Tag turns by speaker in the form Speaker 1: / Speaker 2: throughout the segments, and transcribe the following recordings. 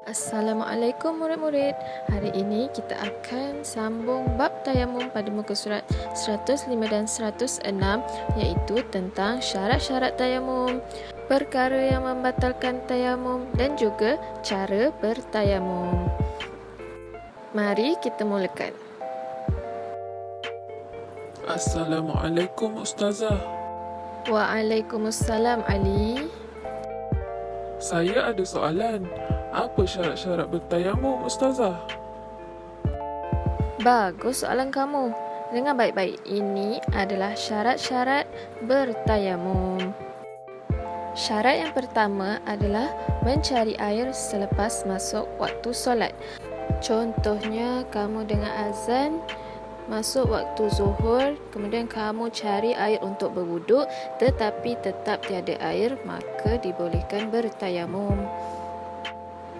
Speaker 1: Assalamualaikum murid-murid. Hari ini kita akan sambung bab tayamum pada muka surat 105 dan 106, iaitu tentang syarat-syarat tayamum, perkara yang membatalkan tayamum dan juga cara bertayamum. Mari kita mulakan.
Speaker 2: Assalamualaikum Ustazah.
Speaker 1: Waalaikumsalam Ali.
Speaker 2: Saya ada soalan. Apa syarat-syarat bertayamum Ustazah?
Speaker 1: Bagus soalan kamu. Dengar baik-baik. Ini adalah syarat-syarat bertayamum. Syarat yang pertama adalah mencari air selepas masuk waktu solat. Contohnya, kamu dengar azan masuk waktu zuhur, kemudian kamu cari air untuk berwuduk tetapi tetap tiada air, maka dibolehkan bertayamum.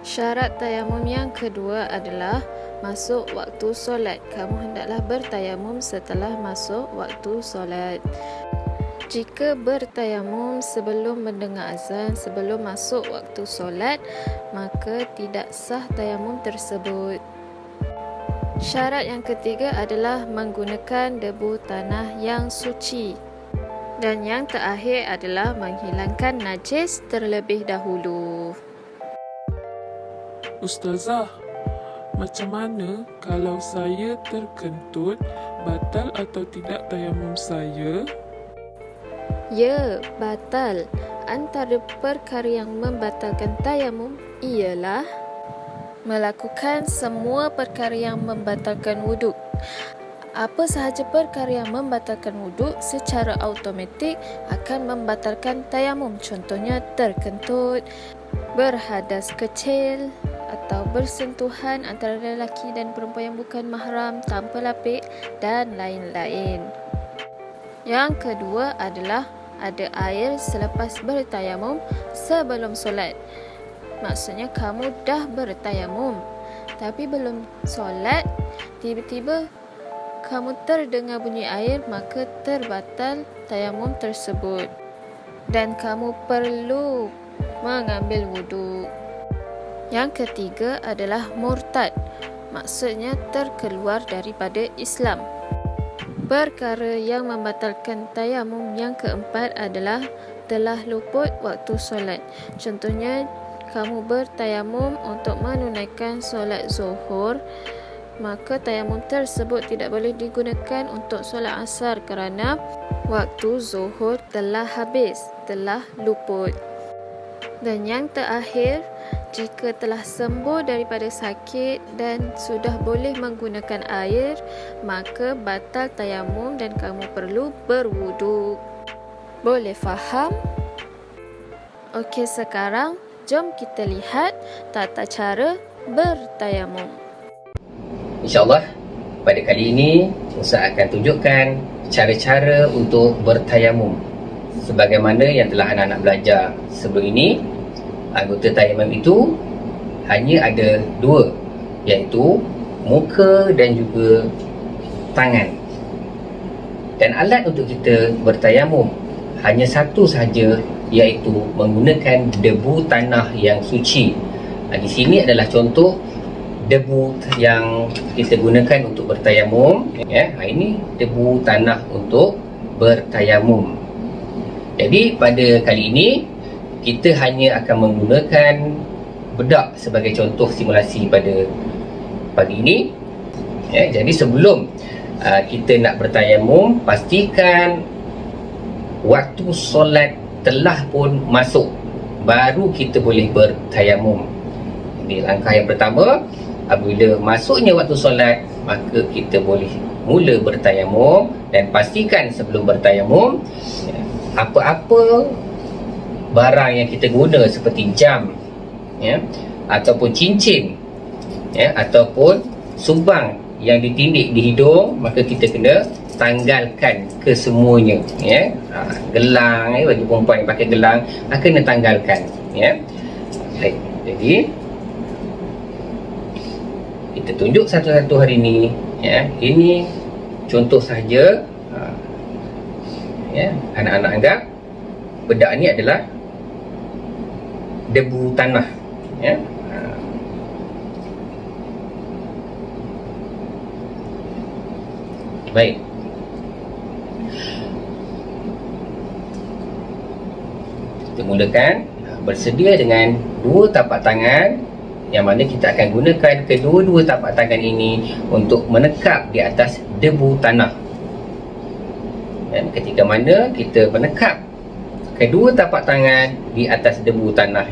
Speaker 1: Syarat tayamum yang kedua adalah masuk waktu solat. Kamu hendaklah bertayamum setelah masuk waktu solat. Jika bertayamum sebelum mendengar azan, sebelum masuk waktu solat, maka tidak sah tayamum tersebut. Syarat yang ketiga adalah menggunakan debu tanah yang suci. Dan yang terakhir adalah menghilangkan najis terlebih dahulu.
Speaker 2: Ustazah, macam mana kalau saya terkentut, batal atau tidak tayamum saya?
Speaker 1: Ya, batal. Antara perkara yang membatalkan tayamum ialah melakukan semua perkara yang membatalkan wuduk. Apa sahaja perkara yang membatalkan wuduk secara automatik akan membatalkan tayamum. Contohnya terkentut, berhadas kecil atau bersentuhan antara lelaki dan perempuan yang bukan mahram tanpa lapik dan lain-lain. Yang kedua adalah ada air selepas bertayamum sebelum solat. Maksudnya kamu dah bertayamum tapi belum solat, tiba-tiba kamu terdengar bunyi air, maka terbatal tayamum tersebut dan kamu perlu mengambil wuduk. Yang ketiga adalah murtad, maksudnya terkeluar daripada Islam. Perkara yang membatalkan tayamum yang keempat adalah telah luput waktu solat. Contohnya, kamu bertayamum untuk menunaikan solat zuhur, maka tayamum tersebut tidak boleh digunakan untuk solat asar kerana waktu zuhur telah habis, telah luput. Dan yang terakhir, jika telah sembuh daripada sakit dan sudah boleh menggunakan air, maka batal tayamum dan kamu perlu berwuduk. Boleh faham? Okey, sekarang jom kita lihat tata cara bertayamum.
Speaker 3: InsyaAllah pada kali ini Ustaz akan tunjukkan cara-cara untuk bertayamum. Sebagaimana yang telah anak-anak belajar sebelum ini, anggota tayamum itu hanya ada dua, iaitu muka dan juga tangan. Dan alat untuk kita bertayamum hanya satu sahaja, iaitu menggunakan debu tanah yang suci. Di sini adalah contoh debu yang kita gunakan untuk bertayamum. Ini debu tanah untuk bertayamum. Jadi pada kali ini kita hanya akan menggunakan bedak sebagai contoh simulasi pada pagi ini. Jadi sebelum kita nak bertayamum, pastikan waktu solat telah pun masuk, baru kita boleh bertayamum. Ini langkah yang pertama. Apabila masuknya waktu solat, maka kita boleh mula bertayamum. Dan pastikan sebelum bertayamum, apa-apa barang yang kita guna seperti jam, ataupun cincin, ataupun subang yang ditindik di hidung, maka kita kena tanggalkan kesemuanya. Gelang, bagi perempuan yang pakai gelang, kena tanggalkan. Baik, jadi kita tunjuk satu-satu hari ini. Ini contoh sahaja. Anak-anak anggap bedak ni adalah debu tanah. Baik. Kita mulakan bersedia dengan dua tapak tangan, yang mana kita akan gunakan kedua-dua tapak tangan ini untuk menekap di atas debu tanah. Dan ketika mana kita menekap kedua tapak tangan di atas debu tanah,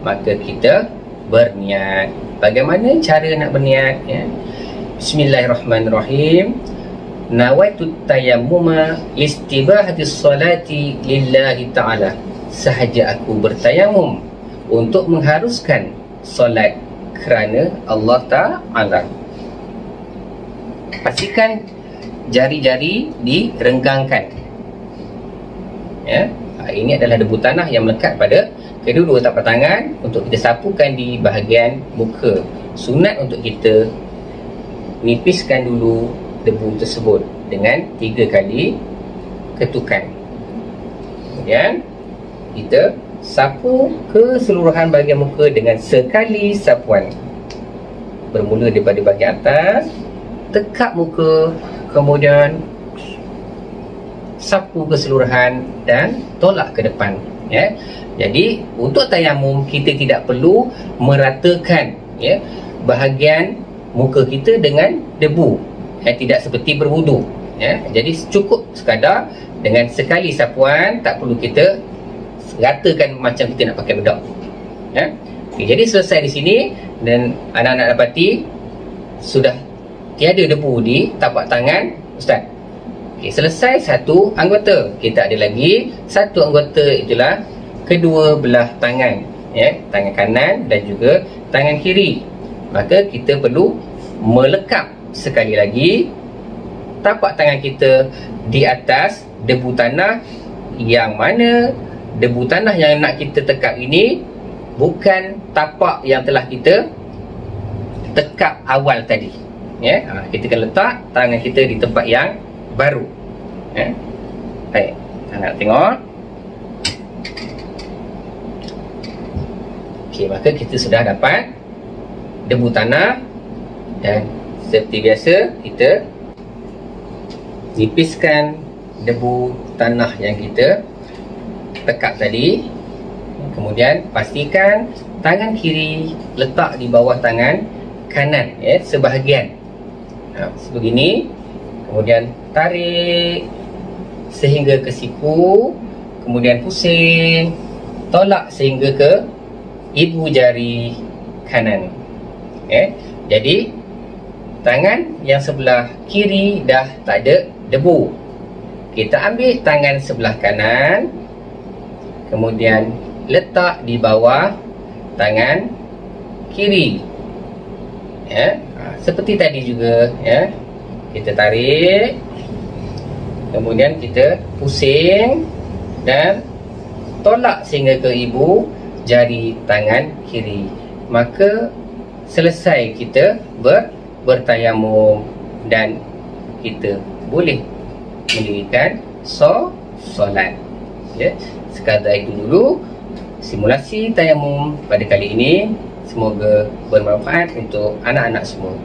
Speaker 3: maka kita berniat. Bagaimana cara nak berniat? Ya. Bismillahirrahmanirrahim. Nawaitu tayammuma istibahati salati lillahi ta'ala. Sahaja aku bertayamum untuk mengharuskan solat kerana Allah Ta'ala. Pastikan jari-jari direnggangkan. Ya. Ini adalah debu tanah yang melekat pada kedua-dua tapak tangan untuk kita sapukan di bahagian muka. Sunat untuk kita nipiskan dulu debu tersebut dengan 3 kali ketukan. Kemudian kita sapu keseluruhan bahagian muka dengan sekali sapuan. Bermula daripada bahagian atas, tekap muka, kemudian sapu keseluruhan dan tolak ke depan. Ya. Jadi untuk tayamum kita tidak perlu meratakan, ya, bahagian muka kita dengan debu. Tidak seperti berwudu. Ya. Jadi cukup sekadar dengan sekali sapuan, tak perlu kita ratakan macam kita nak pakai bedak. Ya. Okay, jadi selesai di sini dan anak-anak dapati sudah tiada debu di tapak tangan Ustaz. Okay, selesai satu anggota. Kita ada lagi satu anggota, itulah kedua belah tangan, ya, tangan kanan dan juga tangan kiri. Maka kita perlu melekap sekali lagi tapak tangan kita di atas debu tanah, yang mana debu tanah yang nak kita tekap ini bukan tapak yang telah kita tekap awal tadi. Ya, kita akan letak tangan kita di tempat yang baru. Ya. Baik, nak tengok. Okey, maka kita sudah dapat debu tanah, dan seperti biasa kita nipiskan debu tanah yang kita tekap tadi. Kemudian pastikan tangan kiri letak di bawah tangan kanan, ya, sebahagian. Sebegini. Kemudian tarik sehingga ke siku, kemudian pusing, tolak sehingga ke ibu jari kanan. Jadi tangan yang sebelah kiri dah tak ada debu. Kita ambil tangan sebelah kanan, kemudian letak di bawah tangan kiri. Ya, seperti tadi juga, ya. Kita tarik, kemudian kita pusing dan tolak sehingga ke ibu jari tangan kiri. Maka selesai kita bertayamum dan kita boleh mendirikan solat. Ya, sekadar itu dulu simulasi tayamum pada kali ini. Semoga bermanfaat untuk anak-anak semua.